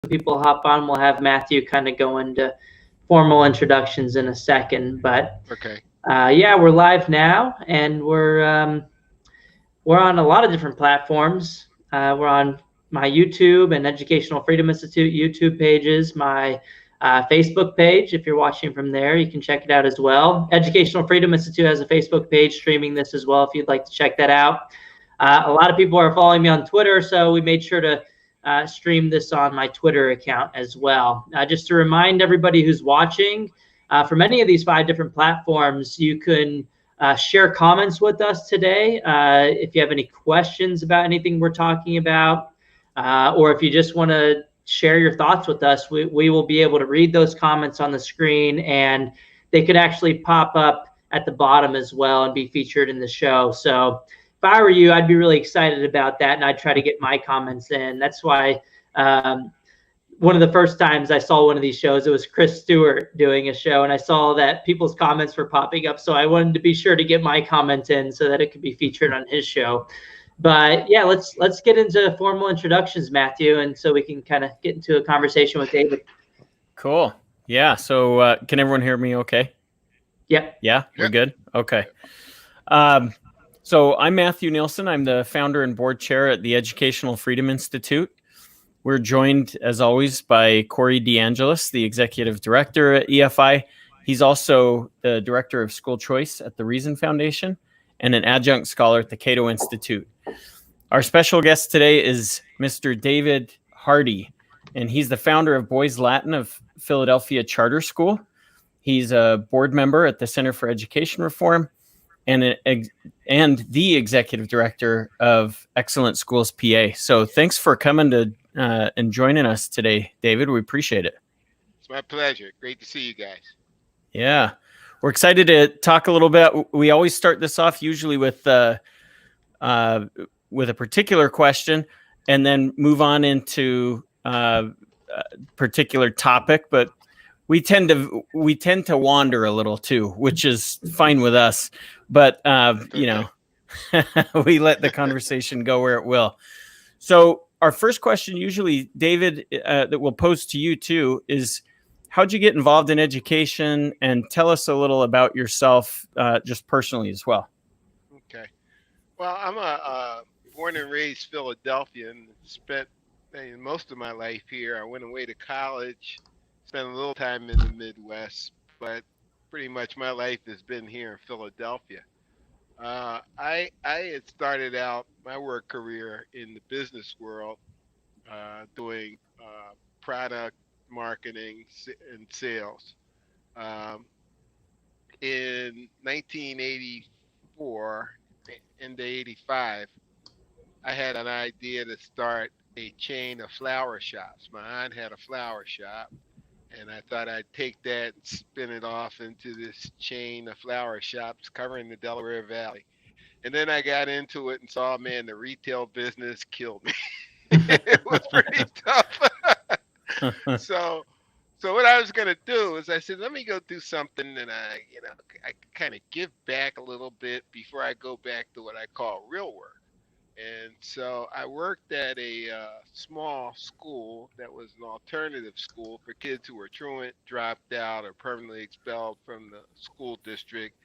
people hop on, we'll have Matthew kind of go into formal introductions in a second. But Okay. yeah, we're live now, and we're on a lot of different platforms. We're on my YouTube and Educational Freedom Institute YouTube pages, my Facebook page. If you're watching from there, you can check it out as well. Educational Freedom Institute has a Facebook page streaming this as well if you'd like to check that out. A lot of people are following me on Twitter, so we made sure to stream this on my Twitter account as well. Just to remind everybody who's watching, from any of these 5 different platforms, you can share comments with us today. If you have any questions about anything we're talking about, or if you just want to share your thoughts with us, we will be able to read those comments on the screen, and they could actually pop up at the bottom as well and be featured in the show. So if I were you, I'd be really excited about that, and I'd try to get my comments in. That's why one of the first times I saw one of these shows, it was Chris Stewart doing a show, and I saw that people's comments were popping up. So I wanted to be sure to get my comment in so that it could be featured on his show. But yeah, let's get into formal introductions, Matthew, and so we can kind of get into a conversation with David. Cool. Yeah. So can everyone hear me okay? Yep. Yeah, we're good? Okay. So I'm Matthew Nielsen. I'm the founder and board chair at the Educational Freedom Institute. We're joined, as always, by Corey DeAngelis, the executive director at EFI. He's also the director of school choice at the Reason Foundation and an adjunct scholar at the Cato Institute. Our special guest today is Mr. David Hardy, and he's the founder of Boys Latin of Philadelphia Charter School. He's a board member at the Center for Education Reform and the executive director of Excellent Schools PA. So thanks for coming to and joining us today, David. We appreciate it. It's my pleasure. Great to see you guys. Yeah, we're excited to talk a little bit. We always start this off usually with a particular question, and then move on into a particular topic. But we tend to wander a little too, which is fine with us. But we let the conversation go where it will. So our first question, usually, David, that we'll pose to you too, is how'd you get involved in education? And tell us a little about yourself, just personally as well. Okay. Well, I'm a born and raised Philadelphian. Spent most of my life here. I went away to college, spent a little time in the Midwest, but pretty much my life has been here in Philadelphia. I had started out my work career in the business world, doing product marketing and sales. In 1984 into 85, I had an idea to start a chain of flower shops. My aunt had a flower shop, and I thought I'd take that and spin it off into this chain of flower shops covering the Delaware Valley. And then I got into it and saw, man, the retail business killed me. It was pretty tough. So what I was going to do is I said, let me go do something that I kind of give back a little bit before I go back to what I call real work. And so I worked at a small school that was an alternative school for kids who were truant, dropped out, or permanently expelled from the school district,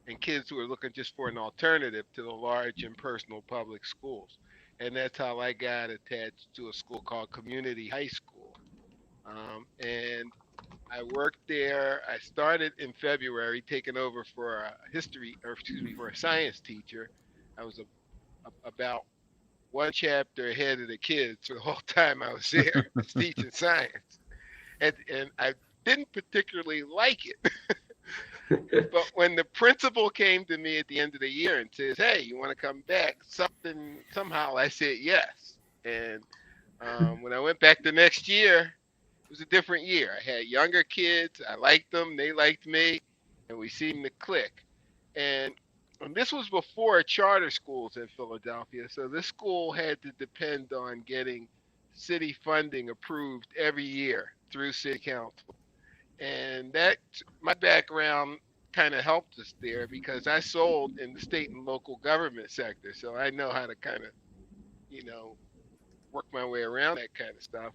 and kids who were looking just for an alternative to the large impersonal public schools. And that's how I got attached to a school called Community High School. And I worked there. I started in February, taking over for for a science teacher. I was about one chapter ahead of the kids for the whole time I was there teaching science. And I didn't particularly like it. But when the principal came to me at the end of the year and says, hey, you want to come back? Somehow I said yes. And when I went back the next year, it was a different year. I had younger kids. I liked them. They liked me. And we seemed to click. And this was before charter schools in Philadelphia. So this school had to depend on getting city funding approved every year through city council. And that, my background kind of helped us there because I sold in the state and local government sector. So I know how to kind of, work my way around that kind of stuff.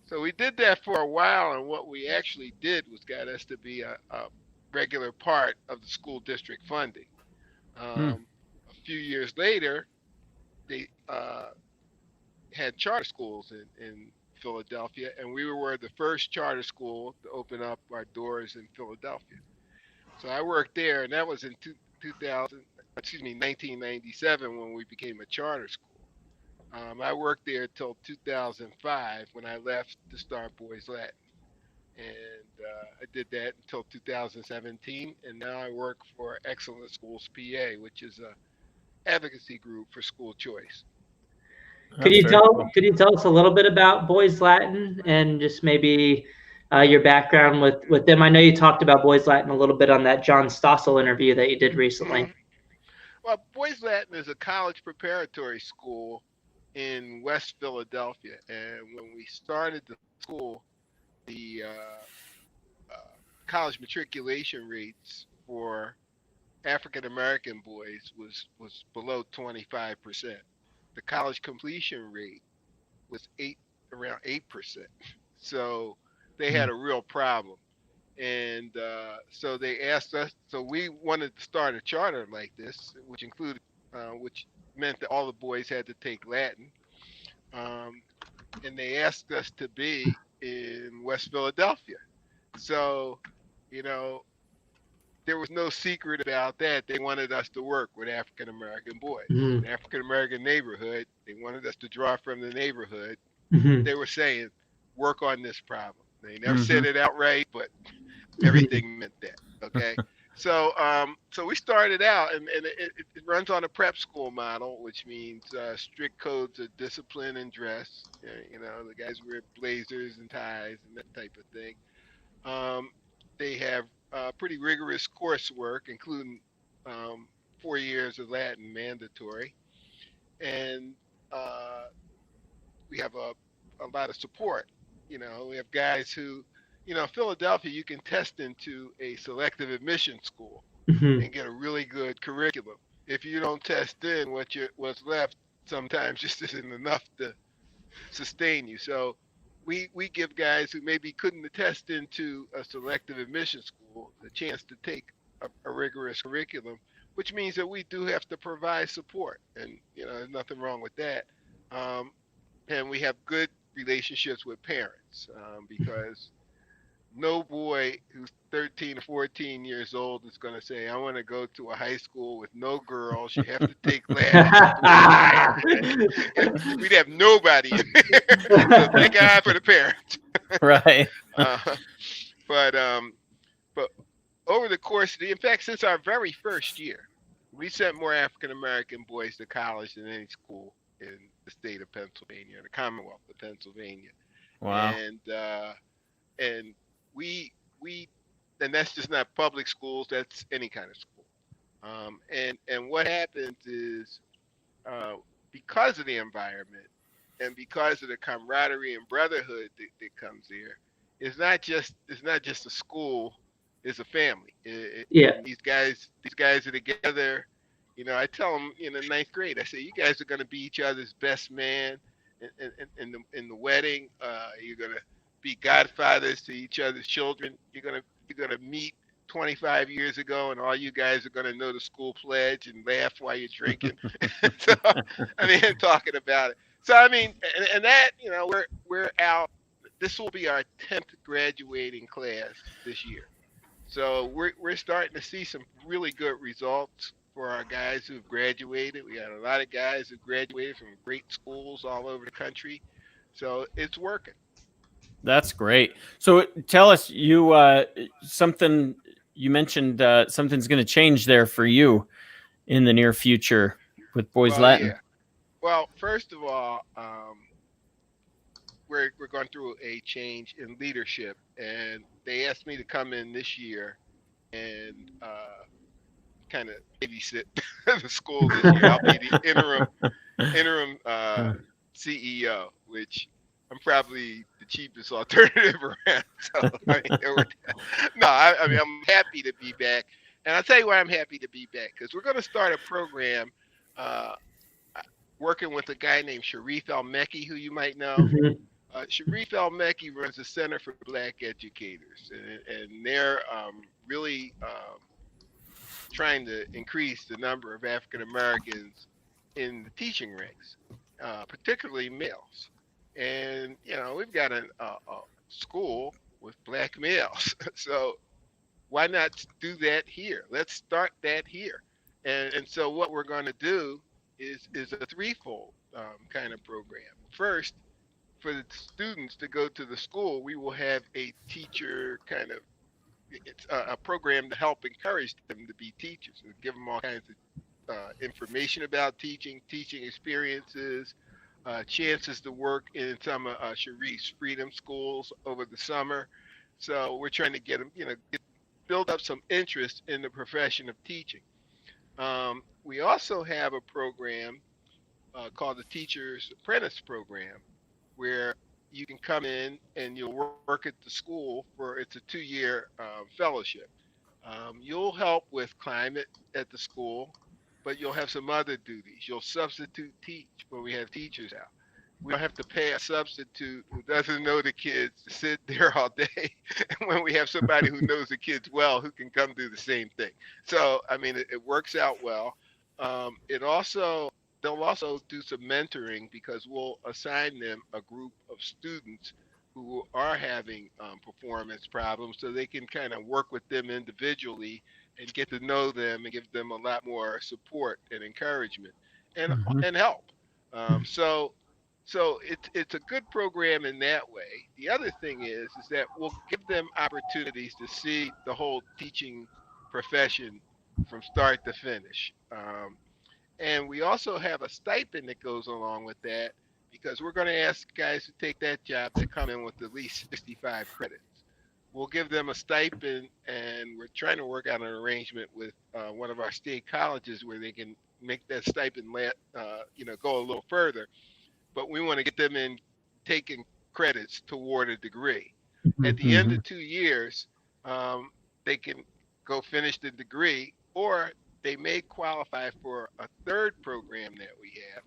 So we did that for a while, and what we actually did was got us to be a regular part of the school district funding. Hmm. A few years later, they had charter schools in Philadelphia, and we were the first charter school to open up our doors in Philadelphia. So I worked there, and that was in 2000, excuse me, 1997 when we became a charter school. I worked there until 2005 when I left to start Boys Latin. And I did that until 2017, and now I work for Excellent Schools PA, which is a advocacy group for school choice. That's very cool. Could you tell us a little bit about Boys Latin and just maybe your background with them? I know you talked about Boys Latin a little bit on that John Stossel interview that you did recently. Mm-hmm. Well, Boys Latin is a college preparatory school in West Philadelphia, and when we started the school, the college matriculation rates for African American boys was below 25%. The college completion rate was around 8%. So they had a real problem, and so they asked us. So we wanted to start a charter like this, which meant that all the boys had to take Latin, and they asked us to be in West Philadelphia. So, you know, there was no secret about that. They wanted us to work with African American boys. Mm-hmm. The African American neighborhood, they wanted us to draw from the neighborhood. Mm-hmm. They were saying, work on this problem. They never Mm-hmm. said it outright, but everything meant that. Okay. So we started out, and it runs on a prep school model, which means strict codes of discipline and dress. You know, the guys wear blazers and ties and that type of thing. They have pretty rigorous coursework, including 4 years of Latin mandatory, and we have a lot of support. You know, we have guys who, you know, Philadelphia, you can test into a selective admission school Mm-hmm. and get a really good curriculum. If you don't test in, what's left sometimes just isn't enough to sustain you. So we give guys who maybe couldn't attest into a selective admission school the chance to take a rigorous curriculum, which means that we do have to provide support, and you know, there's nothing wrong with that. And we have good relationships with parents, because no boy who's 13 or 14 years old is going to say, I want to go to a high school with no girls. You have to take Latin. We'd have nobody in there. So thank God for the parents. Right. But over the course in fact, since our very first year, we sent more African American boys to college than any school in the state of Pennsylvania, the Commonwealth of Pennsylvania. Wow. And we and that's just not public schools, that's any kind of school. And what happens is, because of the environment and because of the camaraderie and brotherhood that comes there, it's not just a school, it's a family. Yeah. These guys are together. You know, I tell them in the 9th grade, I say, you guys are going to be each other's best man in the wedding. You're going to be godfathers to each other's children. You're gonna meet 25 years ago, and all you guys are gonna know the school pledge and laugh while you're drinking. So, I mean, talking about it. So I mean, and that, you know, we're out. This will be our 10th graduating class this year. So we're starting to see some really good results for our guys who've graduated. We got a lot of guys who graduated from great schools all over the country. So it's working. That's great. So tell us, you something you mentioned, something's going to change there for you in the near future with Boys Latin. Yeah. Well, first of all, we're going through a change in leadership, and they asked me to come in this year and kind of babysit the school this year. I'll be the interim CEO, which I'm probably the cheapest alternative around. So, I mean, I'm happy to be back. And I'll tell you why I'm happy to be back, because we're going to start a program working with a guy named Sharif El-Mekki, who you might know. Mm-hmm. Sharif El-Mekki runs the Center for Black Educators, and they're really trying to increase the number of African Americans in the teaching ranks, particularly males. And we've got a school with black males, so why not do that here? Let's start that here. And so what we're going to do is a threefold kind of program. First, for the students to go to the school, we will have a teacher kind of, it's a program to help encourage them to be teachers and give them all kinds of information about teaching, teaching experiences, chances to work in some of Sharif's Freedom Schools over the summer. So we're trying to get them, build up some interest in the profession of teaching. We also have a program called the Teacher's Apprentice Program, where you can come in and you'll work at the school it's a 2-year fellowship. You'll help with climate at the school, but you'll have some other duties. You'll substitute teach when we have teachers out. We don't have to pay a substitute who doesn't know the kids to sit there all day when we have somebody who knows the kids well who can come do the same thing. So, I mean, it works out well. They'll also do some mentoring because we'll assign them a group of students who are having performance problems so they can kind of work with them individually and get to know them and give them a lot more support and encouragement and help. So it's a good program in that way. The other thing is that we'll give them opportunities to see the whole teaching profession from start to finish. And we also have a stipend that goes along with that because we're going to ask guys who take that job to come in with at least 65 credits. We'll give them a stipend, and we're trying to work out an arrangement with one of our state colleges where they can make that stipend go a little further. But we want to get them in taking credits toward a degree. At the end of 2 years, they can go finish the degree, or they may qualify for a third program that we have,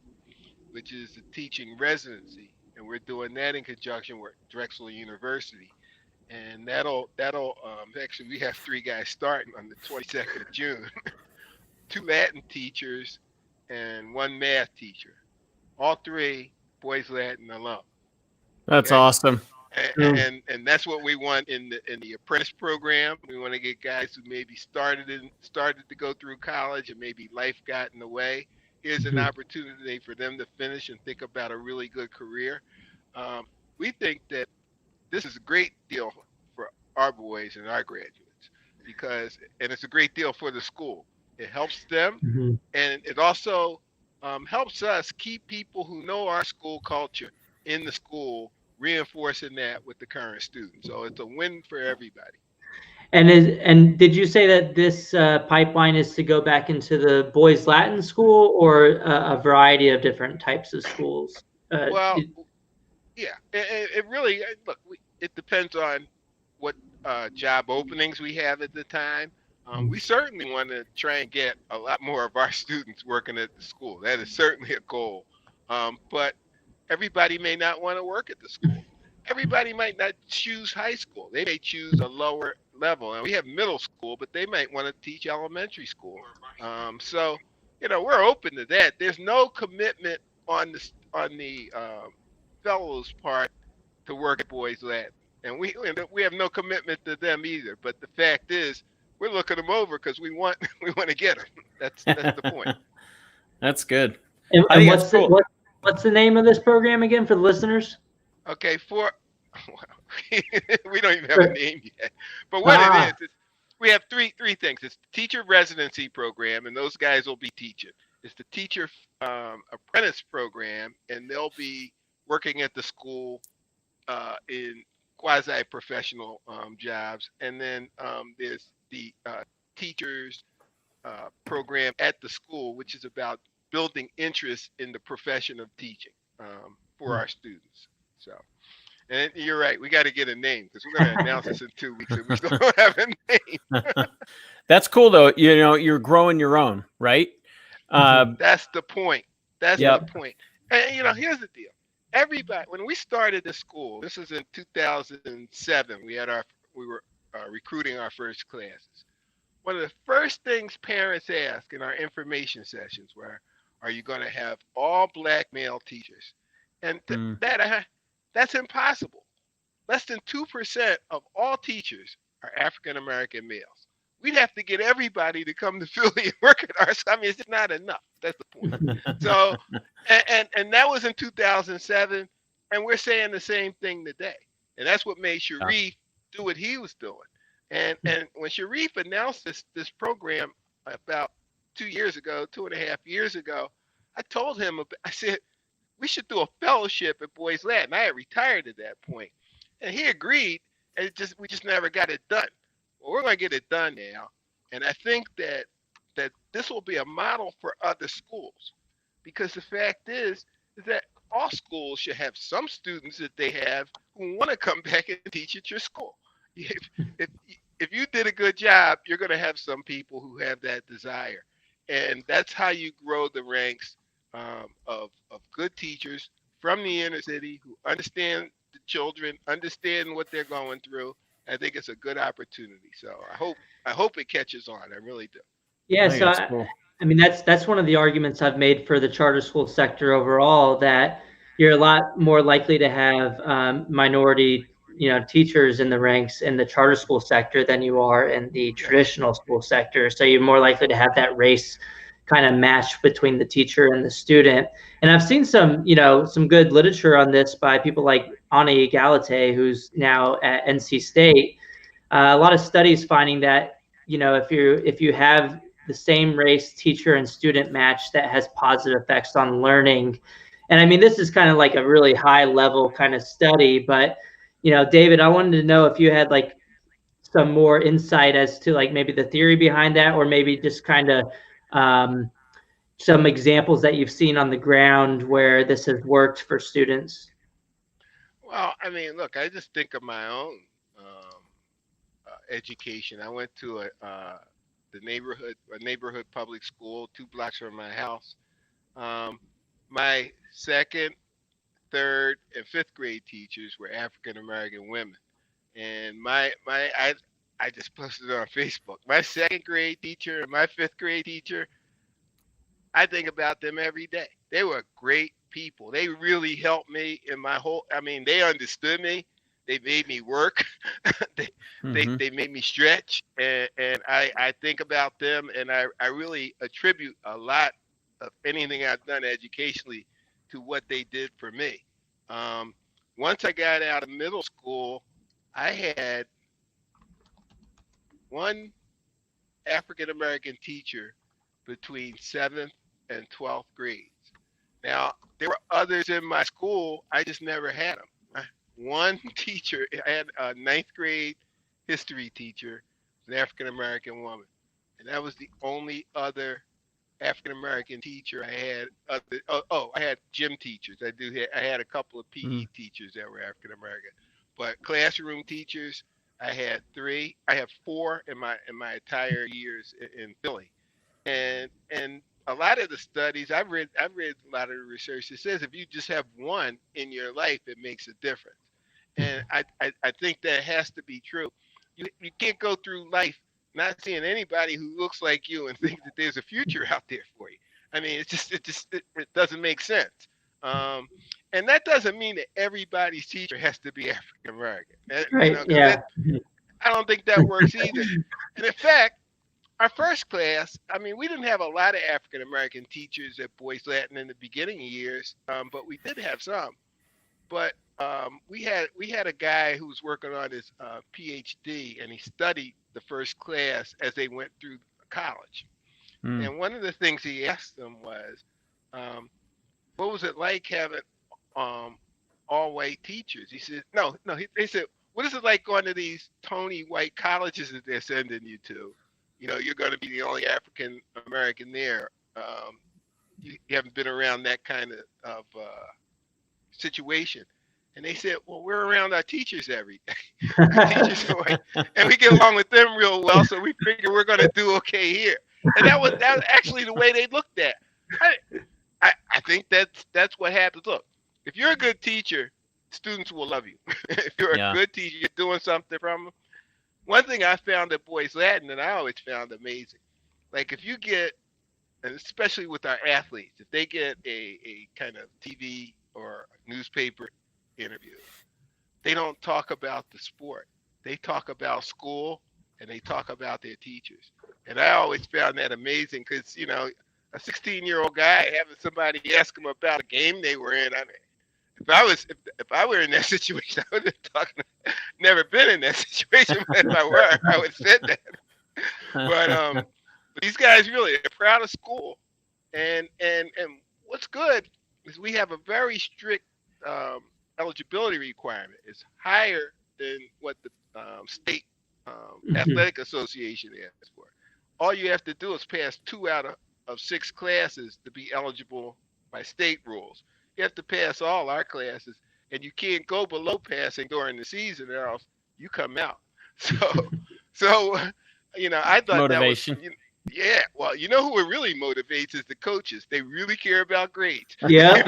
which is the teaching residency. And we're doing that in conjunction with Drexel University. And that'll actually, we have 3 guys starting on the 22nd of June, 2 Latin teachers and 1 math teacher. All 3 boys Latin alum. That's awesome. And that's what we want in the apprentice program. We want to get guys who maybe started to go through college and maybe life got in the way. Here's an opportunity for them to finish and think about a really good career. We think that this is a great deal for our boys and our graduates and it's a great deal for the school. It helps them, and it also helps us keep people who know our school culture in the school, reinforcing that with the current students. So it's a win for everybody. And did you say that this pipeline is to go back into the boys Latin school or a variety of different types of schools? Yeah, it really, look, it depends on what job openings we have at the time. We certainly want to try and get a lot more of our students working at the school. That is certainly a goal. But everybody may not want to work at the school. Everybody might not choose high school. They may choose a lower level. And we have middle school, but they might want to teach elementary school. So, we're open to that. There's no commitment on the fellows part to work at Boys Latin. And we have no commitment to them either. But the fact is, we're looking them over because we want to get them. That's the point. That's good. And what's the name of this program again for the listeners? Okay, we don't even have a name yet. But what it is we have three things. It's the teacher residency program, and those guys will be teaching. It's the teacher apprentice program, and they'll be working at the school in quasi-professional jobs. And then there's the teachers program at the school, which is about building interest in the profession of teaching for our students. So, and you're right, we got to get a name because we're going to announce this in 2 weeks and we still don't have a name. That's cool though. You're growing your own, right? That's the point. That's the point. And here's the deal. everybody, when we started the school, this is in 2007, we were recruiting our first classes. One of the first things parents ask in our information sessions were, are you going to have all black male teachers? And that's impossible. Less than 2% of all teachers are African American males. We'd have to get everybody to come to Philly and work at our. I mean, it's just not enough. That's the point. So, and that was in 2007, and we're saying the same thing today. And that's what made Sharif do what he was doing. And when Sharif announced this program about 2.5 years ago, I told him, I said, we should do a fellowship at Boys Latin. I had retired at that point. And he agreed, and we just never got it done. Well, we're going to get it done now. And I think that this will be a model for other schools, because the fact is that all schools should have some students that they have who want to come back and teach at your school. If you did a good job, you're going to have some people who have that desire. And that's how you grow the ranks of good teachers from the inner city who understand the children, understand what they're going through. I think it's a good opportunity. So I hope it catches on. I really do. Yeah, so cool. I mean, that's one of the arguments I've made for the charter school sector overall, that you're a lot more likely to have minority, teachers in the ranks in the charter school sector than you are in the traditional school sector. So you're more likely to have that race kind of match between the teacher and the student. And I've seen some good literature on this by people like Ani Galate, who's now at NC State. A lot of studies finding that, if you have the same race teacher and student match, that has positive effects on learning. And I mean, this is kind of like a really high level kind of study, but David, I wanted to know if you had like some more insight as to like maybe the theory behind that, or maybe just kind of some examples that you've seen on the ground where this has worked for students. Well, I mean, look, I just think of my own education. I went to a neighborhood public school 2 blocks from my house. My second, third, and fifth grade teachers were African American women, and I just posted it on Facebook. My second grade teacher and my fifth grade teacher, I think about them every day. They were great people. They really helped me in they understood me. They made me work. they made me stretch, and I think about them, and I really attribute a lot of anything I've done educationally to what they did for me. Once I got out of middle school, I had one African American teacher between 7th and 12th grades. Now, there were others in my school, I just never had them. One teacher, I had a 9th grade history teacher, an African American woman, and that was the only other African American teacher I had. I had gym teachers. I had a couple of PE teachers that were African American, but classroom teachers, I had 3. I have 4 in my entire years in Philly, and a lot of the studies I've read a lot of the research that says if you just have one in your life, it makes a difference. And I think that has to be true. You can't go through life not seeing anybody who looks like you and think that there's a future out there for you. I mean, it doesn't make sense. And that doesn't mean that everybody's teacher has to be African American. Right. Yeah. I don't think that works either. And in fact, our first class, I mean, we didn't have a lot of African American teachers at Boys Latin in the beginning years, but we did have some. But we had a guy who was working on his PhD, and he studied the first class as they went through college. And one of the things he asked them was, what was it like having all white teachers? He said, no. They said, what is it like going to these Tony white colleges that they're sending you to? You're going to be the only African American there. You haven't been around that kind of situation. And they said, well, we're around our teachers every day. Our teachers are white, and we get along with them real well, so we figure we're going to do okay here. And that was actually the way they looked at it. I think that's what happens. Look, if you're a good teacher, students will love you. If you're a good teacher, you're doing something from them. One thing I found at Boys Latin that I always found amazing, like if you get, and especially with our athletes, if they get a kind of TV or newspaper interview, they don't talk about the sport. They talk about school and they talk about their teachers. And I always found that amazing because, you know, a 16-year-old guy having somebody ask him about a game they were in. I mean, if I were in that situation, I would have never been in that situation. But if I were, I would have said that. But these guys really are proud of school, and what's good is we have a very strict eligibility requirement. It's higher than what the state athletic association asks for. All you have to do is pass 2 out of 6 classes to be eligible by state rules. You have to pass all our classes, and you can't go below passing during the season, or else you come out. So you know, I thought motivation. That was, yeah. Well, you know who it really motivates is the coaches. They really care about grades. Yeah.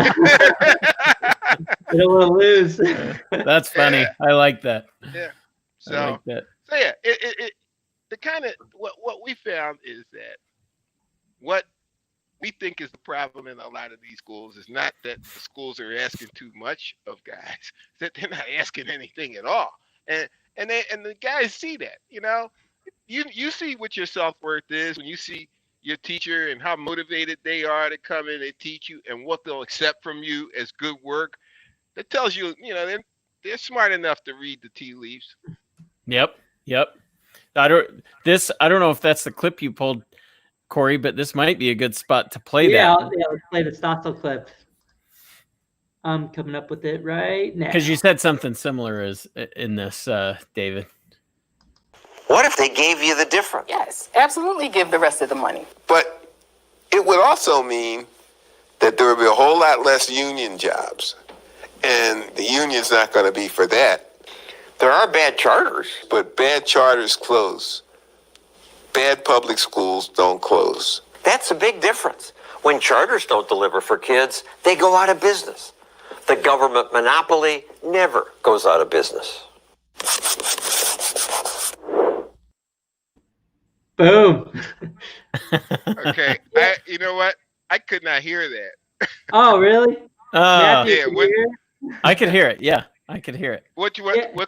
They don't want to lose. That's funny. Yeah. I like that. Yeah. So, I like that. So yeah, the kind of what we found is that what we think is the problem in a lot of these schools is not that the schools are asking too much of guys, it's that they're not asking anything at all. And the guys see that, you know. You see what your self-worth is when you see your teacher and how motivated they are to come in and teach you and what they'll accept from you as good work. That tells you, you know, they're smart enough to read the tea leaves. Yep. I don't know if that's the clip you pulled, Corey, but this might be a good spot to play that. Yeah, let's play the Stossel clip. I'm coming up with it right now. Because you said something similar as in this, David. What if they gave you the difference? Yes, absolutely give the rest of the money. But it would also mean that there would be a whole lot less union jobs. And the union's not going to be for that. There are bad charters. But bad charters close. Bad public schools don't close. That's a big difference. When charters don't deliver for kids, they go out of business. The government monopoly never goes out of business. Boom. Okay. You know what? I could not hear that. Oh, really? Yeah. I could hear it. Yeah, I could hear it. What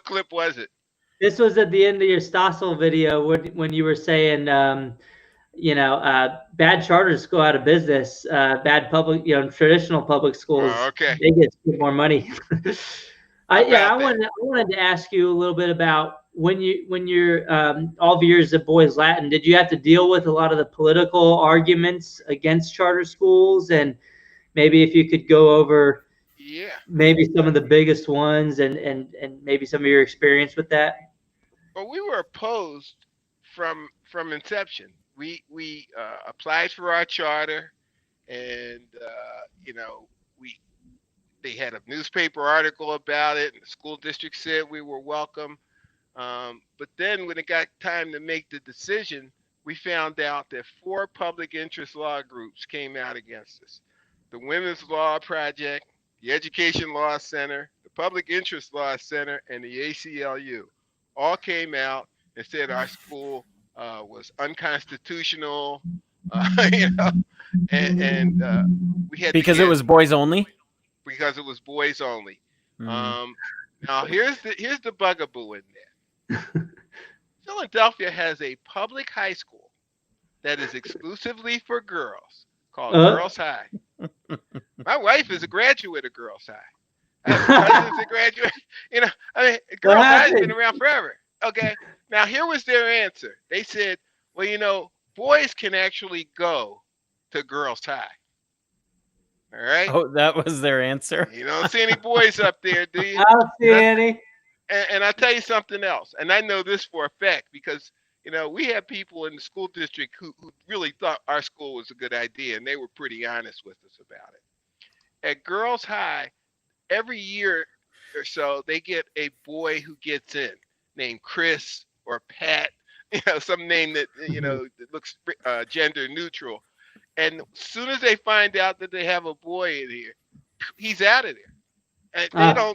clip was it? This was at the end of your Stossel video when you were saying, bad charters go out of business. Bad public, traditional public schools. Oh, okay. They get more money. I wanted to ask you a little bit about when you're all the years at Boys Latin, did you have to deal with a lot of the political arguments against charter schools? And maybe if you could go over maybe some of the biggest ones and maybe some of your experience with that. Well, we were opposed from inception. We applied for our charter, and they had a newspaper article about it, and the school district said we were welcome. But then when it got time to make the decision, we found out that 4 public interest law groups came out against us. The Women's Law Project, the Education Law Center, the Public Interest Law Center, and the ACLU all came out and said our school was unconstitutional, and we had because it was boys only. Because it was boys only. Now here's the bugaboo in there. Philadelphia has a public high school that is exclusively for girls called Girls High. My wife is a graduate of Girls High. I have cousins that graduate. Girls High has been around forever. Okay. Now here was their answer. They said, well, boys can actually go to Girls High. All right. Oh, that was their answer. You don't see any boys up there, do you? I don't see any. And I'll tell you something else. And I know this for a fact because, we had people in the school district who really thought our school was a good idea, and they were pretty honest with us about it. At Girls High, every year or so, they get a boy who gets in named Chris or Pat, some name that, that looks gender neutral. And as soon as they find out that they have a boy in here, he's out of there. And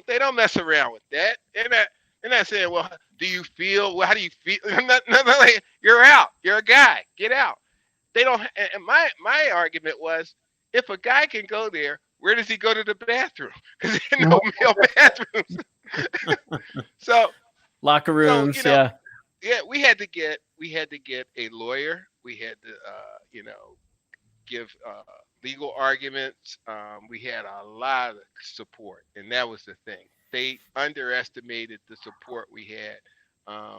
they don't mess around with that. They're not saying, well, do you feel? Well, how do you feel? Like, you're out. You're a guy. Get out. They don't. And my argument was, if a guy can go there, where does he go to the bathroom? Because there are no male bathrooms. So locker rooms, yeah. Yeah, we had to get a lawyer. We had to give legal arguments. We had a lot of support, and that was the thing. They underestimated the support we had.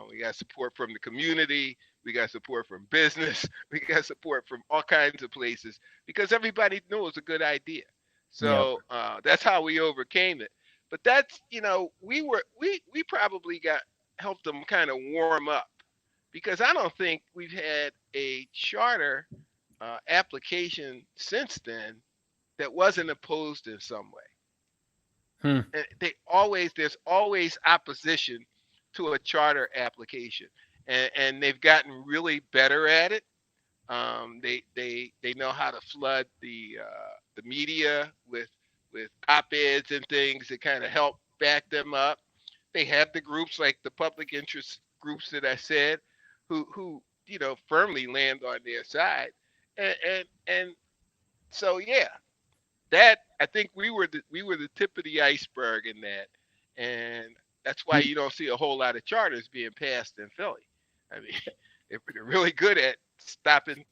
We got support from the community. We got support from business. We got support from all kinds of places because everybody knew it was a good idea. So that's how we overcame it. But that's, we probably helped them kind of warm up, because I don't think we've had a charter application since then that wasn't opposed in some way. And there's always opposition to a charter application, and they've gotten really better at it. They know how to flood the media with op-eds and things that kind of help back them up. They have the groups like the public interest groups that I said, who firmly land on their side, and so that, I think we were the tip of the iceberg in that, and that's why you don't see a whole lot of charters being passed in Philly. I mean, they're really good at stopping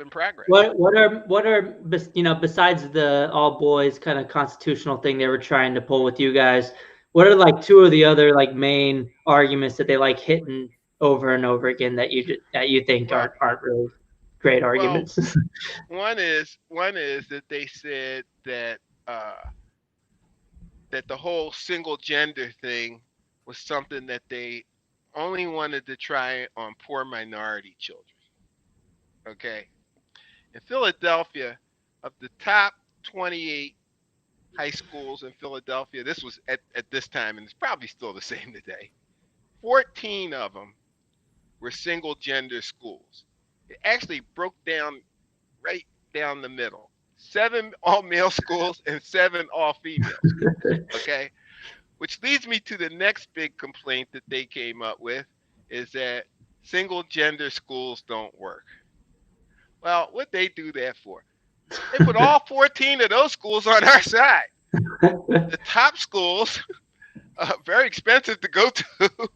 progress. What are besides the all boys kind of constitutional thing they were trying to pull with you guys? What are like two of the other like main arguments that they like hitting over and over again that you think aren't really great arguments? Well, one is that they said that that the whole single gender thing was something that they only wanted to try on poor minority children. Okay. In Philadelphia, of the top 28 high schools in Philadelphia, this was at this time, and it's probably still the same today, 14 of them were single gender schools. It actually broke down right down the middle. 7 all male schools and 7 all female schools. Okay. Which leads me to the next big complaint that they came up with, is that single gender schools don't work. Well, what they do that for? They put all 14 of those schools on our side. The top schools, very expensive to go to,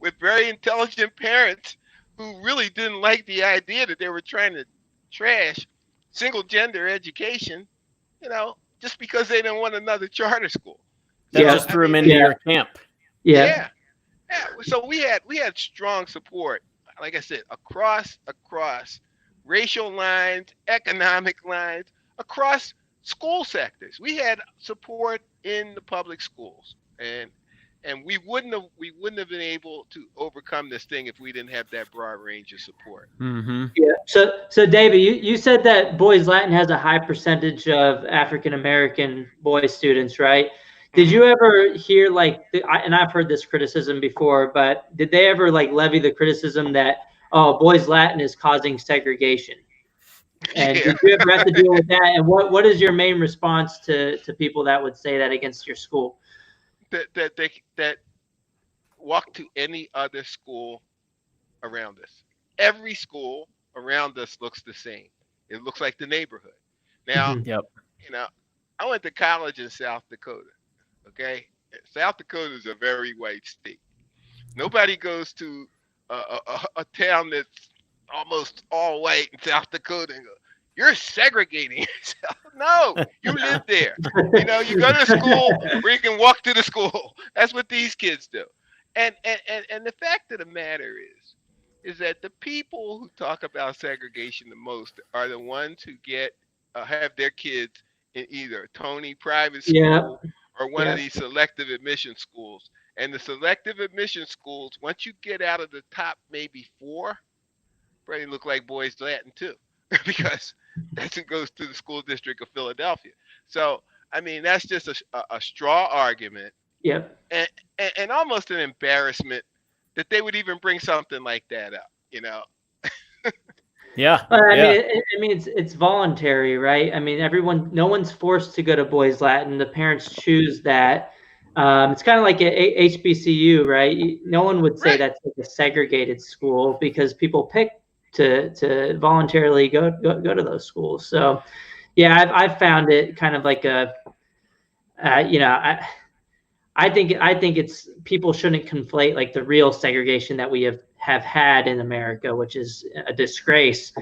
with very intelligent parents who really didn't like the idea that they were trying to trash single gender education, just because they didn't want another charter school. That just threw them into your camp. Yeah. So we had strong support, like I said, across racial lines, economic lines, across school sectors. We had support in the public schools, and we wouldn't have been able to overcome this thing if we didn't have that broad range of support. Mm-hmm. Yeah. So David, you said that Boys Latin has a high percentage of African American boy students, right? Did you ever hear and I've heard this criticism before, but did they ever levy the criticism that, oh, Boys Latin is causing segregation? And did you ever have to deal with that? And what is your main response to people that would say that against your school? That walk to any other school around us. Every school around us looks the same. It looks like the neighborhood. Now, I went to college in South Dakota. Okay, South Dakota is a very white state. Nobody goes to a town that's almost all white in South Dakota and go, "You're segregating yourself." No, you live there. You go to school where you can walk to the school. That's what these kids do. And the fact of the matter is that the people who talk about segregation the most are the ones who have their kids in either a Tony private school or one of these selective admission schools. And the selective admission schools, once you get out of the top maybe 4, probably look like Boys Latin too, because that's who goes to the school district of Philadelphia. So, I mean, that's just a straw argument. Yep. And almost an embarrassment that they would even bring something like that up, Yeah. I mean, it's voluntary, right? I mean, no one's forced to go to Boys Latin. The parents choose that. It's kind of like a HBCU, right? No one would say Right. that's like a segregated school because people pick to voluntarily go to those schools. So, yeah, I've found it kind of like a, you know, I think it's people shouldn't conflate like the real segregation that we have had in America, which is a disgrace,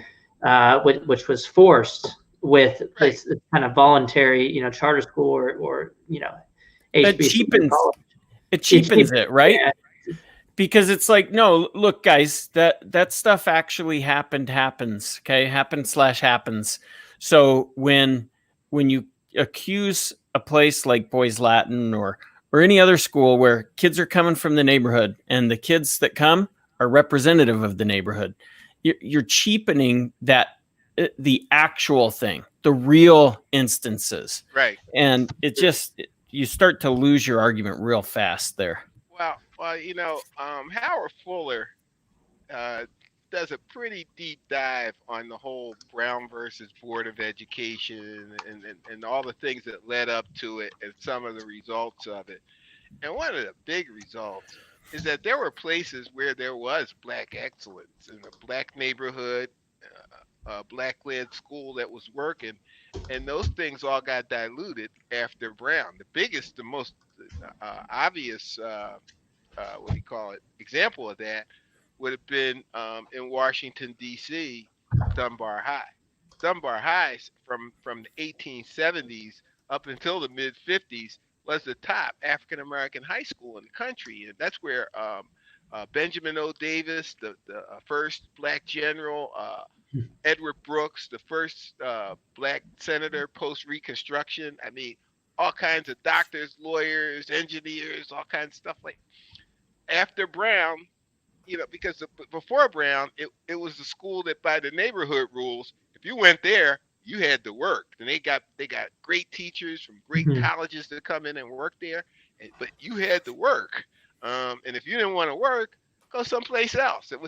which was forced with Right. this kind of voluntary, charter school or It HBCU college. cheapens it, right? Yeah. Because it's like, no, look, guys, that stuff actually happens. Okay, happens. So when you accuse a place like Boys Latin or any other school where kids are coming from the neighborhood and the kids that come are representative of the neighborhood, you're cheapening the actual thing, the real instances, Right. and you start to lose your argument real fast there. Well, Howard Fuller does a pretty deep dive on the whole Brown versus Board of Education and all the things that led up to it and some of the results of it. And one of the big results is that there were places where there was black excellence in a black neighborhood, a black-led school that was working, and those things all got diluted after Brown. The most obvious example of that would have been in Washington, D.C., Dunbar High. Dunbar High from the 1870s up until the mid-50s was the top African-American high school in the country. And that's where Benjamin O. Davis, the first black general, Edward Brooks, the first black senator post-Reconstruction. I mean, all kinds of doctors, lawyers, engineers, all kinds of stuff like after Brown, because before Brown, it was the school that by the neighborhood rules, if you went there, you had to work. And they got great teachers from great colleges to come in and work there, but you had to work. And if you didn't want to work, go someplace else. It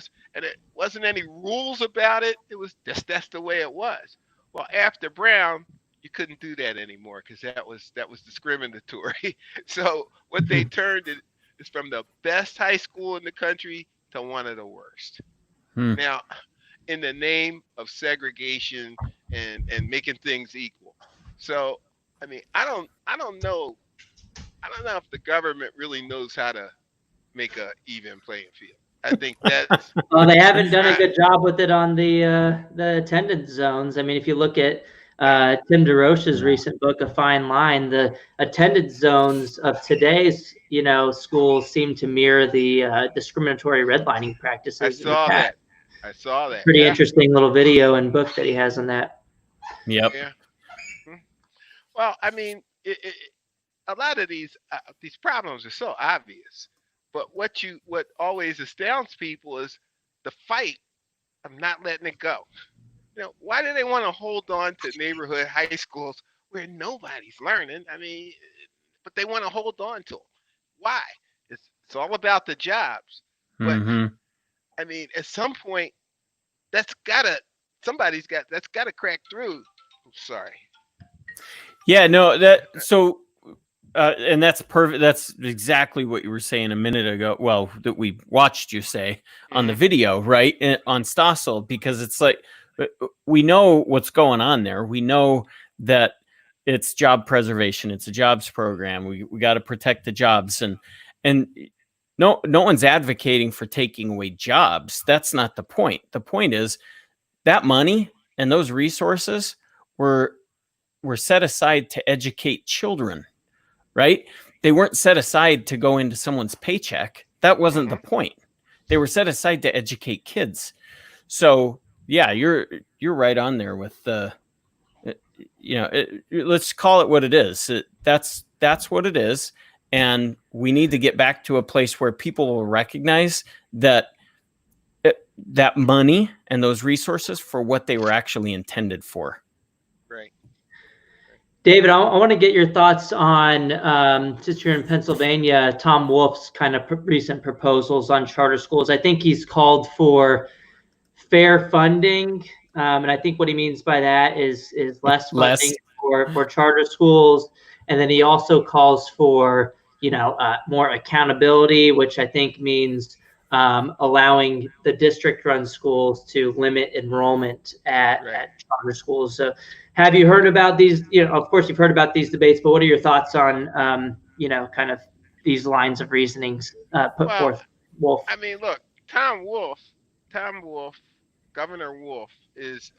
wasn't any rules about it. It was just that's the way it was. Well, after Brown, you couldn't do that anymore because that was discriminatory. So what they turned it is from the best high school in the country to one of the worst. Now, in the name of segregation and making things equal. So, I mean, I don't know if the government really knows how to make a even playing field. I think that's well, they haven't done a good job with it on the attendance zones. I mean, if you look at Tim DeRoche's recent book, A Fine Line, the attendance zones of today's schools seem to mirror the discriminatory redlining practices. I saw that. Pretty interesting little video and book that he has on that. Yep. Yeah. Well, I mean, a lot of these problems are so obvious, but what always astounds people is the fight of not letting it go. Why do they want to hold on to neighborhood high schools where nobody's learning? I mean, but they want to hold on to them. Why? It's all about the jobs. But I mean, at some point, that's gotta crack through. I'm sorry. Yeah, no, and that's perfect. That's exactly what you were saying a minute ago. Well, that we watched you say on the video, right? On Stossel, because it's like, we know what's going on there. We know that it's job preservation. It's a jobs program. We got to protect the jobs, and no one's advocating for taking away jobs. That's not the point. The point is that money and those resources were set aside to educate children, right? They weren't set aside to go into someone's paycheck. That wasn't the point. They were set aside to educate kids. So yeah, you're right on there with the, let's call it what it is. That's what it is. And we need to get back to a place where people will recognize that money and those resources for what they were actually intended for. Right. David, I want to get your thoughts on, since you're in Pennsylvania, Tom Wolf's kind of recent proposals on charter schools. I think he's called for fair funding, and I think what he means by that is less funding for charter schools, and then he also calls for more accountability, which I think means allowing the district-run schools to limit enrollment at charter schools. So have you heard about these? Of course you've heard about these debates, but what are your thoughts on, kind of these lines of reasonings put forth, Wolf? I mean, look, Governor Wolf is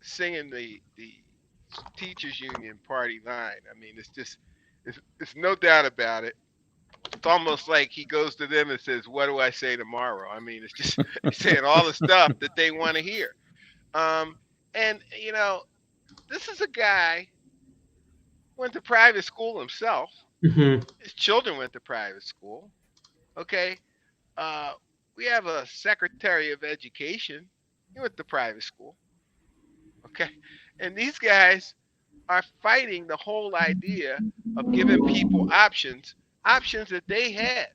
singing the teachers union party line. I mean, it's no doubt about it. It's almost like he goes to them and says, "What do I say tomorrow?" I mean, it's just he's saying all the stuff that they want to hear. And this is a guy went to private school himself. Mm-hmm. His children went to private school. Okay, we have a Secretary of Education. He went to private school. Okay, and these guys are fighting the whole idea of giving people options that they had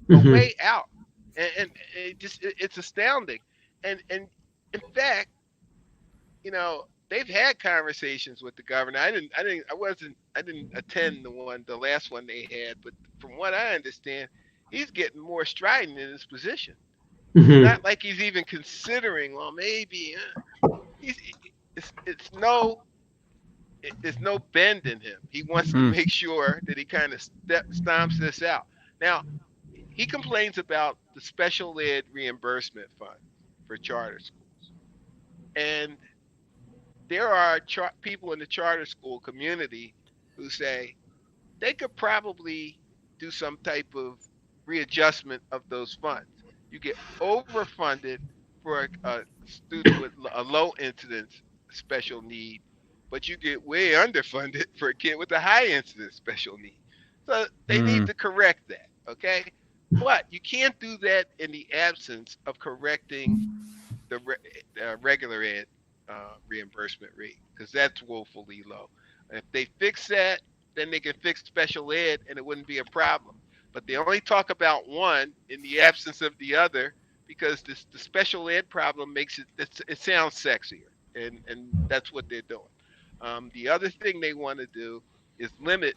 a way out, and it's astounding. And in fact, they've had conversations with the governor. I didn't attend the last one they had, but from what I understand, he's getting more strident in his position. Mm-hmm. Not like he's even considering, well, maybe there's no bend in him. He wants to make sure that he kind of stomps this out. Now, he complains about the special ed reimbursement fund for charter schools. And there are people in the charter school community who say they could probably do some type of readjustment of those funds. You get overfunded for a student with a low incidence special need, but you get way underfunded for a kid with a high incidence special need. So they need to correct that, okay? But you can't do that in the absence of correcting the regular ed reimbursement rate, because that's woefully low. And if they fix that, then they can fix special ed and it wouldn't be a problem. But they only talk about one in the absence of the other, because the special ed problem makes it sounds sexier, and that's what they're doing. The other thing they want to do is limit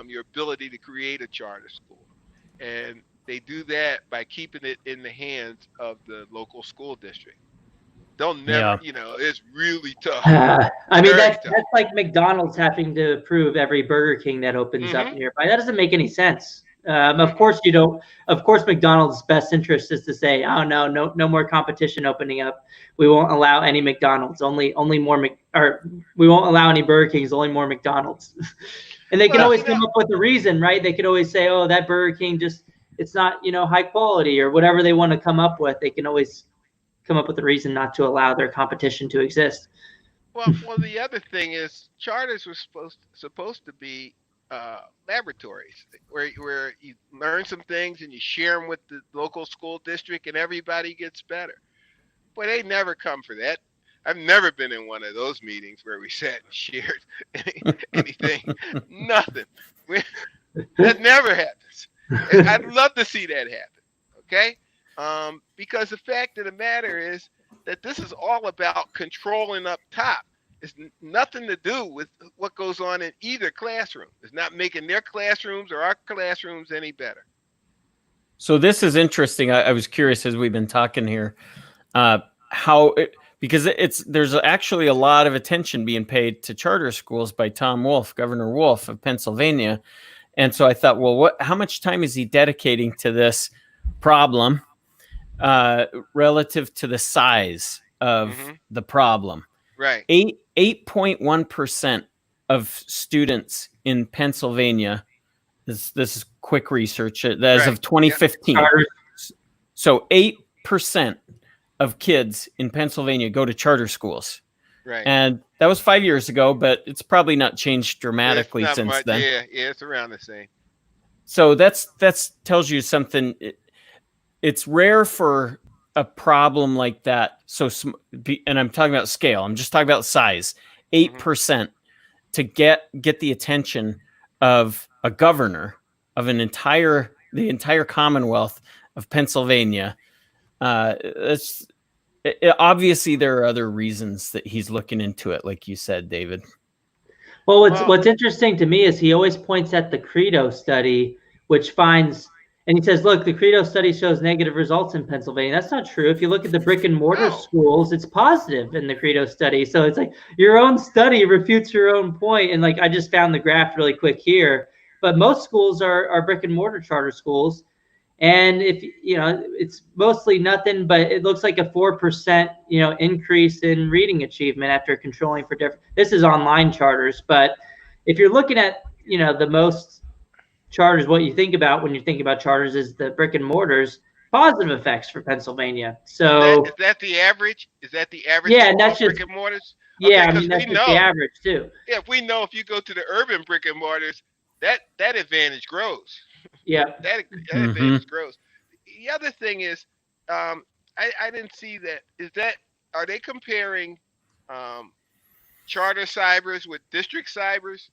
your ability to create a charter school, and they do that by keeping it in the hands of the local school district. They'll never, it's really tough. I mean, that's like McDonald's having to approve every Burger King that opens up nearby. That doesn't make any sense. Of course you don't. Of course, McDonald's best interest is to say, "Oh no more competition opening up. We won't allow any McDonald's. Only more we won't allow any Burger Kings. Only more McDonald's." And they can always come up with a reason, right? They could always say, "Oh, that Burger King it's not high quality," or whatever they want to come up with. They can always come up with a reason not to allow their competition to exist. Well, the other thing is charters were supposed to be laboratories where you learn some things and you share them with the local school district and everybody gets better. But they never come for that. I've never been in one of those meetings where we sat and shared anything. Nothing. That never happens. And I'd love to see that happen. Okay? Because the fact of the matter is that this is all about controlling up top. It's nothing to do with what goes on in either classroom. It's not making their classrooms or our classrooms any better. So this is interesting. I was curious as we've been talking here, because there's actually a lot of attention being paid to charter schools by Tom Wolf, Governor Wolf of Pennsylvania. And so I thought, well, how much time is he dedicating to this problem relative to the size of the problem? Right. 8.1% of students in Pennsylvania, this is quick research, as of 2015. Yeah. So 8% of kids in Pennsylvania go to charter schools. Right. And that was 5 years ago, but it's probably not changed dramatically since then. Yeah, it's around the same. So that's tells you something. It's rare for a problem like that. And I'm talking about scale. I'm just talking about size. 8% to get the attention of a governor of the entire Commonwealth of Pennsylvania. Obviously, there are other reasons that he's looking into it, like you said, David. Well, Well, what's interesting to me is he always points at the Credo study, which finds, and he says, look, the Credo study shows negative results in Pennsylvania. That's not true. If you look at the brick and mortar no. schools, it's positive in the Credo study. So it's like your own study refutes your own point. And like I just found the graph really quick here, but most schools are brick and mortar charter schools. And if it's mostly nothing, but it looks like a 4% increase in reading achievement after controlling for different. This is online charters, but if you're looking at the most charters, what you think about when you think about charters is the brick and mortars, positive effects for Pennsylvania. So Is that the average? Is that the average? yeah, and that's brick just and mortars. yeah. Okay, I because mean that's we just the know. average too. Yeah, we know if you go to the urban brick and mortars, that advantage grows. Yeah. That advantage grows. The other thing is, I didn't see that. Are they comparing charter cybers with district cybers?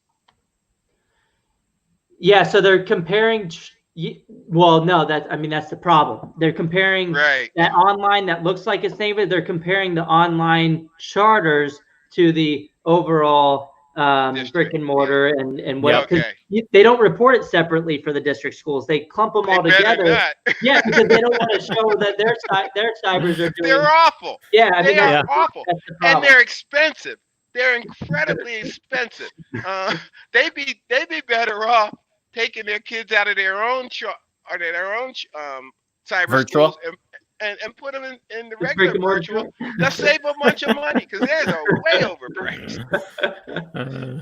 Yeah, so they're comparing. Well, no, that's the problem. They're comparing Right. that online that looks like it's native. They're comparing the online charters to the overall brick and mortar and what. Because they don't report it separately for the district schools. They clump them all together. Not. Yeah, because they don't want to show that their cybers are doing. They're awful. Yeah, I mean they are awful, and they're expensive. They're incredibly expensive. They'd be better off taking their kids out of their own cyber virtual schools and put them in the regular virtual. They'll save a bunch of money because theirs are way overpriced.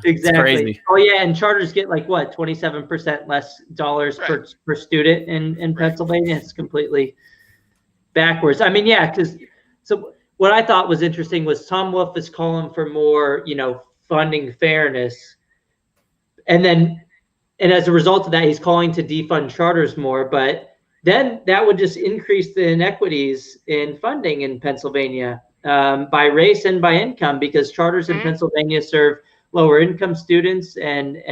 Exactly. Oh yeah, and charters get like what 27% less dollars per student in Pennsylvania. It's completely backwards. I mean, yeah, because so what I thought was interesting was Tom Wolf is calling for more, funding fairness, and as a result of that, he's calling to defund charters more. But then that would just increase the inequities in funding in Pennsylvania by race and by income, because charters in Pennsylvania serve lower income students and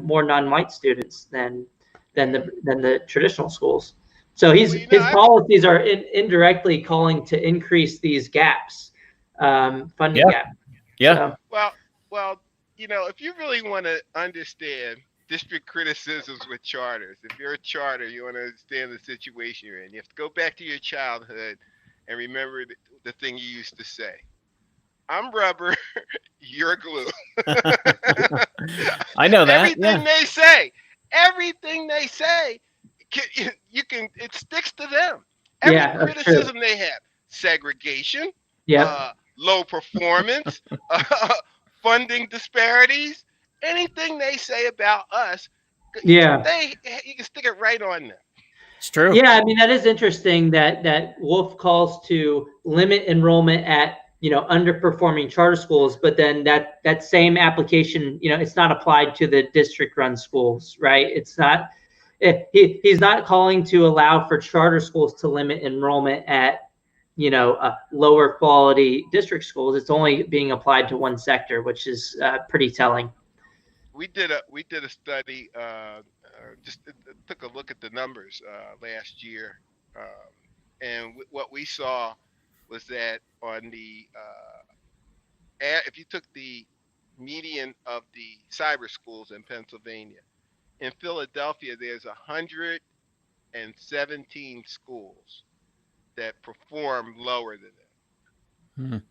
more non-white students than the traditional schools. So his policies are indirectly calling to increase these gaps, funding gaps. Yeah. So. Well, if you really want to understand district criticisms with charters, if you're a charter, you want to understand the situation you're in. You have to go back to your childhood and remember the thing you used to say. I'm rubber, you're glue. I know that. Everything they say, it sticks to them. Every criticism they have, segregation, low performance, funding disparities, anything they say about us, you can stick it right on them. It's true. Yeah, I mean that is interesting that Wolf calls to limit enrollment at underperforming charter schools, but then that same application, it's not applied to the district-run schools, right? It's not. He's not calling to allow for charter schools to limit enrollment at lower quality district schools. It's only being applied to one sector, which is pretty telling. We did a study, just took a look at the numbers last year, and what we saw was that on the if you took the median of the cyber schools in Pennsylvania, in Philadelphia there's 117 schools that perform lower than them.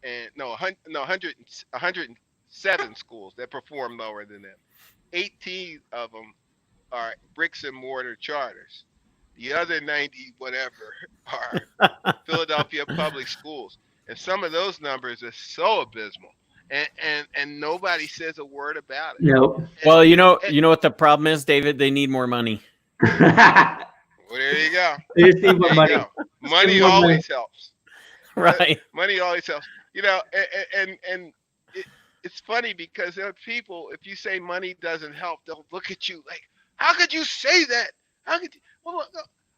And 107 schools that perform lower than them. 18 of them are bricks and mortar charters. The other 90 whatever are Philadelphia public schools. And some of those numbers are so abysmal. And nobody says a word about it. Nope. Well, you know what the problem is, David? They need more money. Well, there you go. They just need more money. Money always helps. Right. Money always helps. And it's funny because there are people, if you say money doesn't help, they'll look at you like, how could you say that? How could you? Well,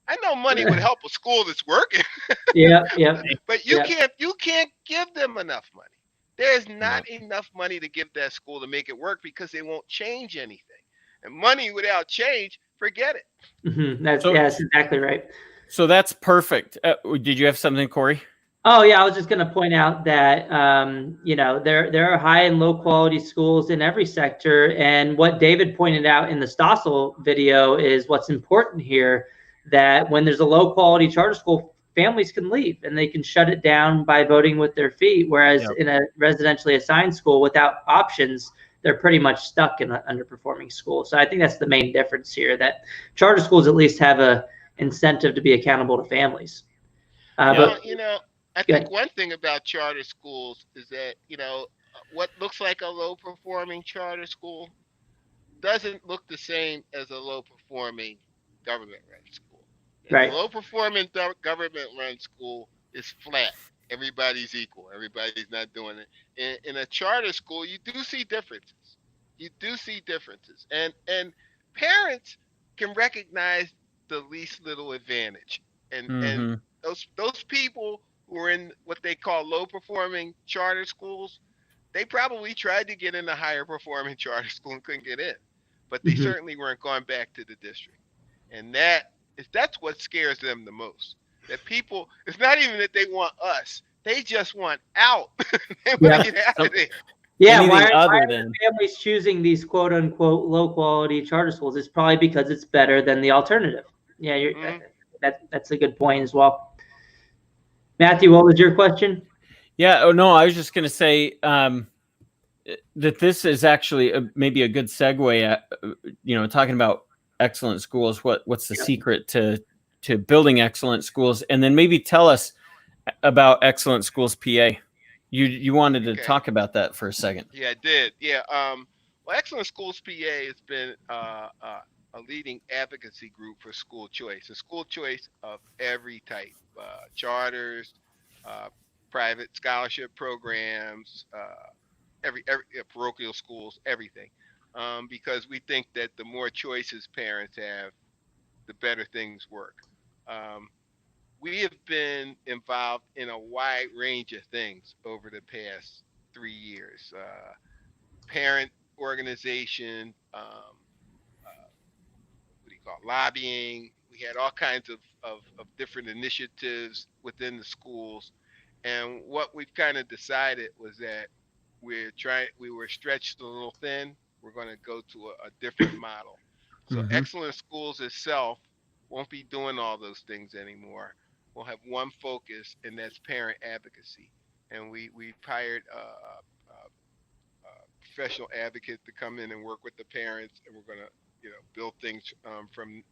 I know money would help a school that's working. Yeah. But you can't give them enough money. There's not enough money to give that school to make it work because they won't change anything. And money without change, forget it. Mm-hmm. That's exactly right. So that's perfect. Did you have something, Corey? Oh yeah, I was just going to point out that there are high and low quality schools in every sector, and what David pointed out in the Stossel video is what's important here. That when there's a low quality charter school, families can leave and they can shut it down by voting with their feet. Whereas in a residentially assigned school without options, they're pretty much stuck in an underperforming school. So I think that's the main difference here. That charter schools at least have a incentive to be accountable to families. Well, But I think one thing about charter schools is that, what looks like a low performing charter school doesn't look the same as a low performing government run school. And the right. low performing government run school is flat. Everybody's equal. Everybody's not doing it. In a charter school, you do see differences. You do see differences. And parents can recognize the least little advantage. And those people who are in what they call low performing charter schools, they probably tried to get in a higher performing charter school and couldn't get in. But they certainly weren't going back to the district. And that's what scares them the most. That people, it's not even that they want us, they just want out. They want to get out of there. Yeah, why are families choosing these quote unquote low quality charter schools? It's probably because it's better than the alternative. Yeah, that's a good point as well. Matthew, what was your question? Yeah, oh no, I was just going to say that this is actually maybe a good segue at, talking about excellent schools. What's the secret to building excellent schools? And then maybe tell us about Excellent Schools PA. You wanted to talk about that for a second. Yeah, I did. Yeah. Well, Excellent Schools PA has been a leading advocacy group for school choice, and school choice of every type, charters, private scholarship programs, every parochial schools, everything. Because we think that the more choices parents have, the better things work. We have been involved in a wide range of things over the past 3 years. Parent organization, lobbying. We had all kinds of different initiatives within the schools. And what we've kind of decided was that we were stretched a little thin. We're going to go to a different model. So Excellent Schools itself won't be doing all those things anymore. We'll have one focus, and that's parent advocacy. And we've hired a professional advocate to come in and work with the parents, and we're going to build things from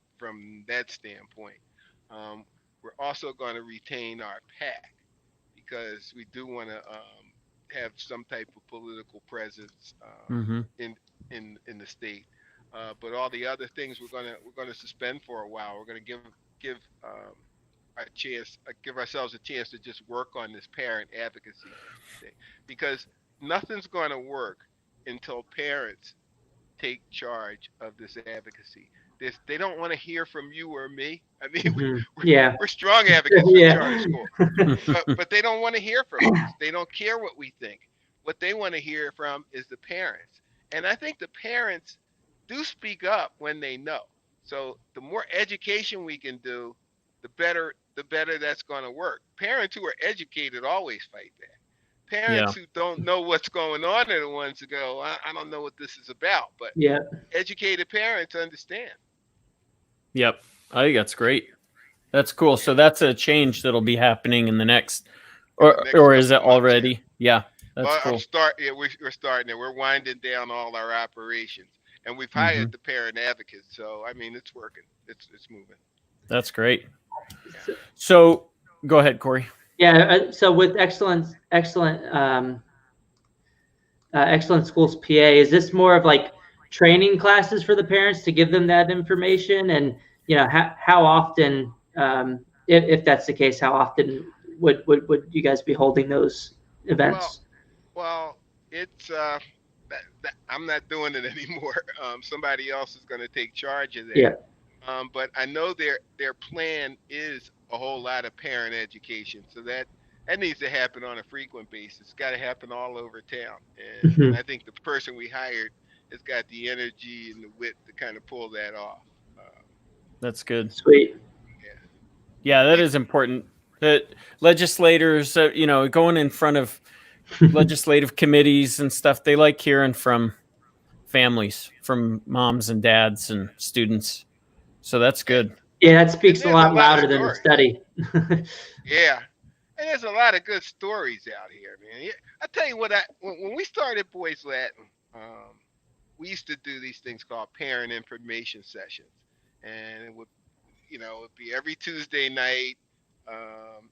that standpoint. We're also going to retain our PAC because we do want to have some type of political presence in the state. But all the other things we're going to suspend for a while. We're going to give ourselves a chance to just work on this parent advocacy thing, because nothing's going to work until parents take charge of this advocacy. They don't want to hear from you or me. I mean, we're strong advocates for charter school, but they don't want to hear from us. They don't care what we think. What they want to hear from is the parents. And I think the parents do speak up when they know. So the more education we can do, the better that's going to work. Parents who are educated always fight back. Parents who don't know what's going on are the ones who go, I don't know what this is about. But educated parents understand. Yep. I think that's great. That's cool. So that's a change that'll be happening in the next, or is it already? Yeah. That's cool. We're starting it. We're winding down all our operations, and we've hired the parent advocates. So, I mean, it's working. It's moving. That's great. So go ahead, Corey. Yeah. So with Excellent Schools PA, is this more of like training classes for the parents to give them that information? And, how often, if that's the case, how often would you guys be holding those events? Well, it's I'm not doing it anymore. Somebody else is going to take charge of that. Yeah. But I know their plan is a whole lot of parent education. So that needs to happen on a frequent basis. It's got to happen all over town. And I think the person we hired has got the energy and the wit to kind of pull that off. That's good. Sweet. Yeah, that is important, that legislators, going in front of legislative committees and stuff, they like hearing from families, from moms and dads and students. So that's good. Yeah, that And speaks a there's a lot lot of louder than the stories. study. Yeah. And there's a lot of good stories out here, man. I tell you what, when we started Boys Latin, we used to do these things called parent information sessions, and it'd be every Tuesday night, and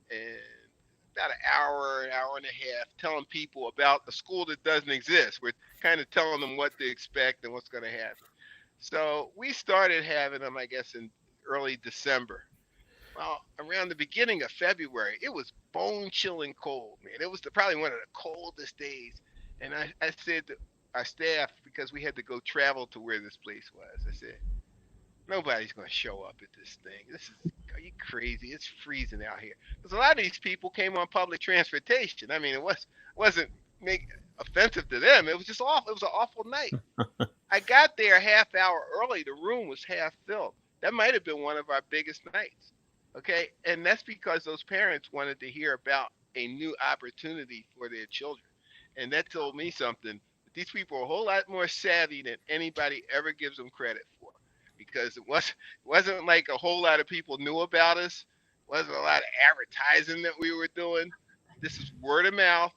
about an hour and a half, telling people about a school that doesn't exist. We're kind of telling them what to expect and what's going to happen. So we started having them, I guess, in early December. Well, around the beginning of February, it was bone-chilling cold, man. It was probably one of the coldest days. And I said to our staff, because we had to go travel to where this place was, I said, nobody's going to show up at this thing. Are you crazy? It's freezing out here. Because a lot of these people came on public transportation. I mean, it wasn't offensive to them. It was just awful. It was an awful night. I got there a half hour early. The room was half filled. That might have been one of our biggest nights. Okay, and that's because those parents wanted to hear about a new opportunity for their children. And that told me something. These people are a whole lot more savvy than anybody ever gives them credit for. Because it wasn't like a whole lot of people knew about us. Wasn't a lot of advertising that we were doing. This is word of mouth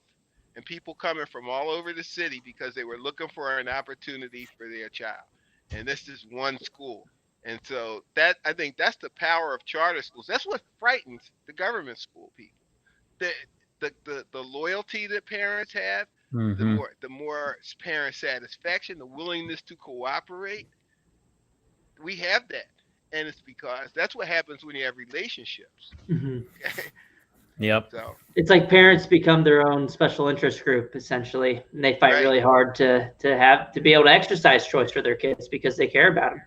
and people coming from all over the city because they were looking for an opportunity for their child. And this is one school. And so I think that's the power of charter schools. That's what frightens the government school people. The loyalty that parents have, Mm-hmm. the more parent satisfaction, the willingness to cooperate. We have that. And it's because that's what happens when you have relationships. Mm-hmm. Okay? Yep. So It's like parents become their own special interest group essentially, and they fight really hard to be able to exercise choice for their kids because they care about them.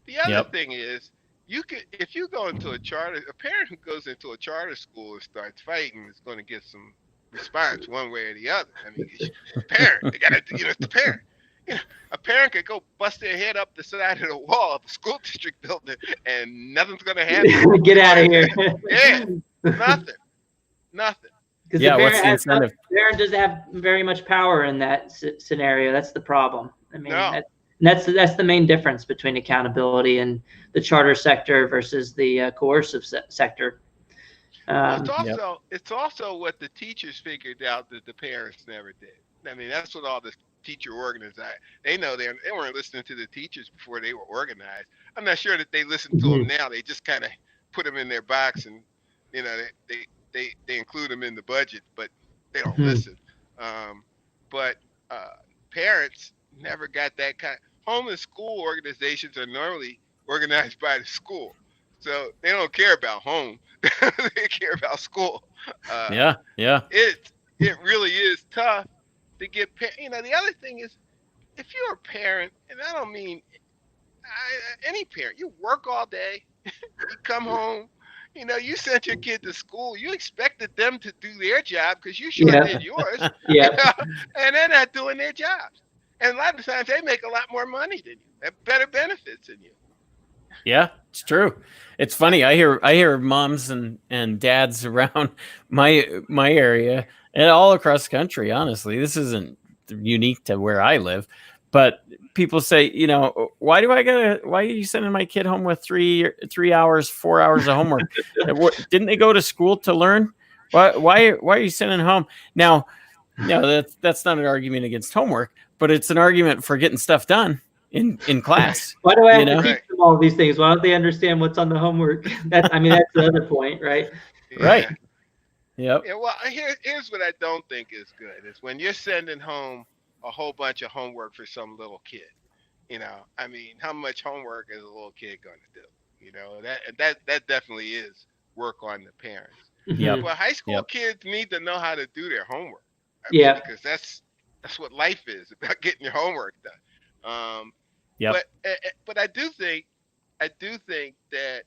The other thing is, if you go into a parent who goes into a charter school and starts fighting is going to get some response one way or the other. I mean, the parent, they got to, it's the parent. A parent could go bust their head up the side of the wall of a school district building and nothing's going to happen. Get out of here. Yeah, nothing. Because what's the incentive? The parent doesn't have very much power in that scenario. That's the problem. I mean, No. that's the main difference between accountability and the charter sector versus the coercive sector. It's also what the teachers figured out that the parents never did. I mean, that's what all the teacher organizers, they know they weren't listening to the teachers before they were organized. I'm not sure that they listen to them now. They just kind of put them in their box and, they include them in the budget, but they don't listen. But parents never got that kind. Home and school organizations are normally organized by the school, so they don't care about home. They care about school. Yeah. It really is tough to get. The other thing is, if you're a parent, and I don't mean any parent, you work all day, you come home. You sent your kid to school. You expected them to do their job because you sure did yours. And they're not doing their jobs. And a lot of times they make a lot more money than you. They have better benefits than you. Yeah, it's true. It's funny. I hear moms and dads around my area and all across the country. Honestly, this isn't unique to where I live, but people say, why are you sending my kid home with 3 hours, 4 hours of homework? Didn't they go to school to learn? Why are you sending home? Now, that's not an argument against homework, but it's an argument for getting stuff done in class. Why do I have to teach them all these things? Why don't they understand what's on the homework? That's the other point, right? Yeah. Right. Yep. Yeah, well, here's what I don't think is good is when you're sending home a whole bunch of homework for some little kid. I mean, how much homework is a little kid going to do? That definitely is work on the parents. Yeah. But high school kids need to know how to do their homework. Because that's what life is, about getting your homework done. But I do think that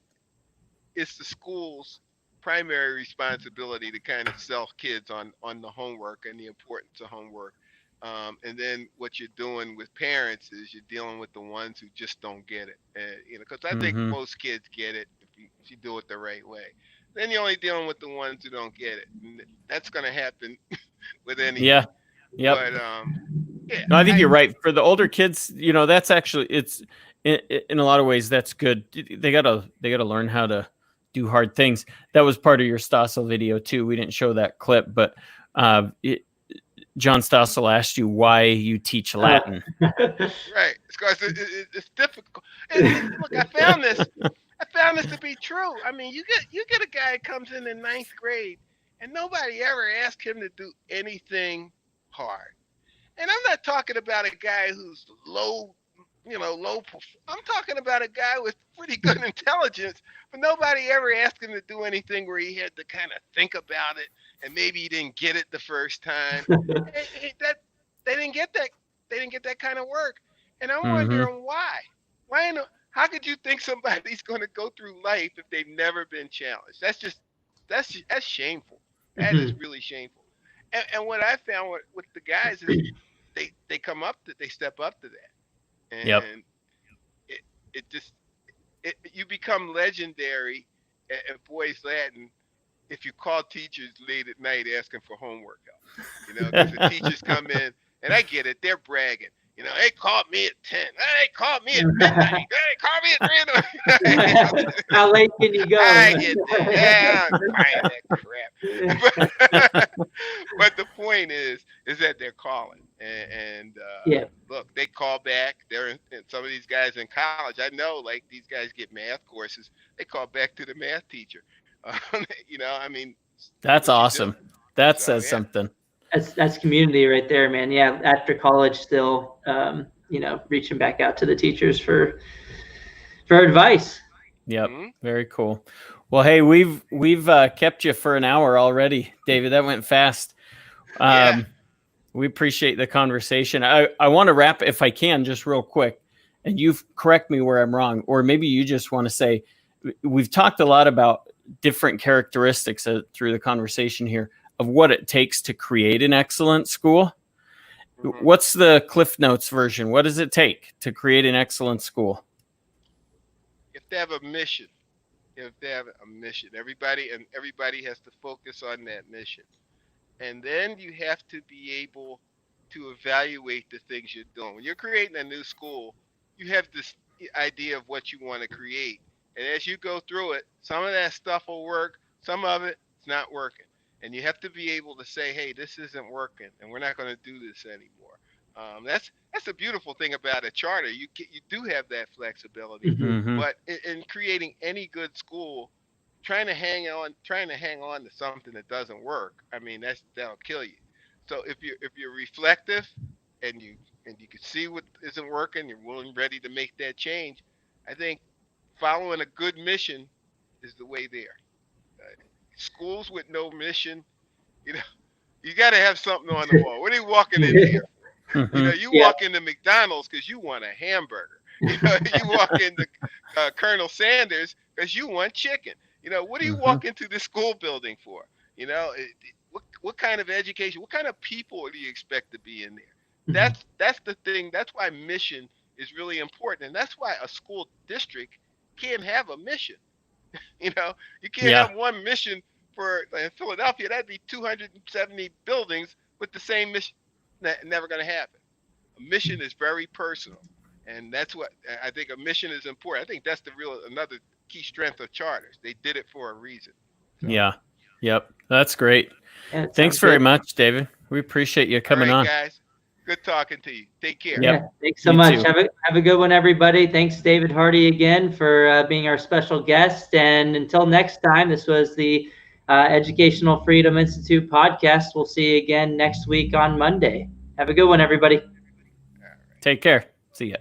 it's the school's primary responsibility to kind of sell kids on the homework and the importance of homework. And then what you're doing with parents is you're dealing with the ones who just don't get it. Because I think most kids get it if you do it the right way. then you're only dealing with the ones who don't get it. And that's going to happen with anything. Yeah. Yep. But yeah, No, I think you're right. For the older kids, that's actually it's in a lot of ways that's good. They gotta learn how to do hard things. That was part of your Stossel video too. We didn't show that clip, but John Stossel asked you why you teach Latin. Right. It's difficult. And look, I found this to be true. I mean, you get a guy who comes in 9th grade, and nobody ever asked him to do anything hard. And I'm not talking about a guy who's low. I'm talking about a guy with pretty good intelligence, but nobody ever asked him to do anything where he had to kind of think about it, and maybe he didn't get it the first time. They didn't get that. They didn't get that kind of work, and I'm wondering why. How could you think somebody's going to go through life if they've never been challenged? That's shameful. That is really shameful. And what I found with the guys is they step up to that. And you become legendary at Boys Latin if you call teachers late at night asking for homework help. Because the teachers come in, and I get it, they're bragging. They called me at 10. They called me at midnight. They called me at 3. How late can you go? I get that. Yeah, I'm buying that crap. But the point is that they're calling. And look, they call back. They're in some of these guys in college. I know, like, these guys get math courses. They call back to the math teacher. I mean. That's awesome. That says something. That's community right there, man. Yeah, after college, still, reaching back out to the teachers for advice. Yep, very cool. Well, hey, we've kept you for an hour already, David. That went fast. We appreciate the conversation. I want to wrap, if I can, just real quick, and you correct me where I'm wrong, or maybe you just want to say, we've talked a lot about different characteristics through the conversation here of what it takes to create an excellent school. What's the Cliff Notes version? What does it take to create an excellent school? You have to have a mission. Everybody has to focus on that mission. And then you have to be able to evaluate the things you're doing. When you're creating a new school, you have this idea of what you want to create. And as you go through it, some of that stuff will work, some of it's not working. And you have to be able to say, hey, this isn't working, and we're not going to do this anymore. That's the beautiful thing about a charter. You do have that flexibility. But in creating any good school, trying to hang on to something that doesn't work, I mean, that'll kill you. So if you're reflective and you can see what isn't working, you're willing, ready to make that change, I think following a good mission is the way there. Schools with no mission, you got to have something on the wall. What are you walking in here? You walk into McDonald's because you want a hamburger. You walk into Colonel Sanders because you want chicken. What do you walk into the school building for? What kind of education? What kind of people do you expect to be in there? That's the thing. That's why mission is really important, and that's why a school district can't have a mission. You can't have one mission for in Philadelphia. That'd be 270 buildings with the same mission. Never going to happen. A mission is very personal, and that's what I think. A mission is important. I think that's another key strength of charters. They did it for a reason. So. Yeah. Yep. That's great. Thanks very much, David. We appreciate you coming on, guys. Good talking to you. Take care. Yeah, thanks so much. Have a good one, everybody. Thanks, David Hardy, again for being our special guest. And until next time, this was the Educational Freedom Institute podcast. We'll see you again next week on Monday. Have a good one, everybody. Take care. See ya.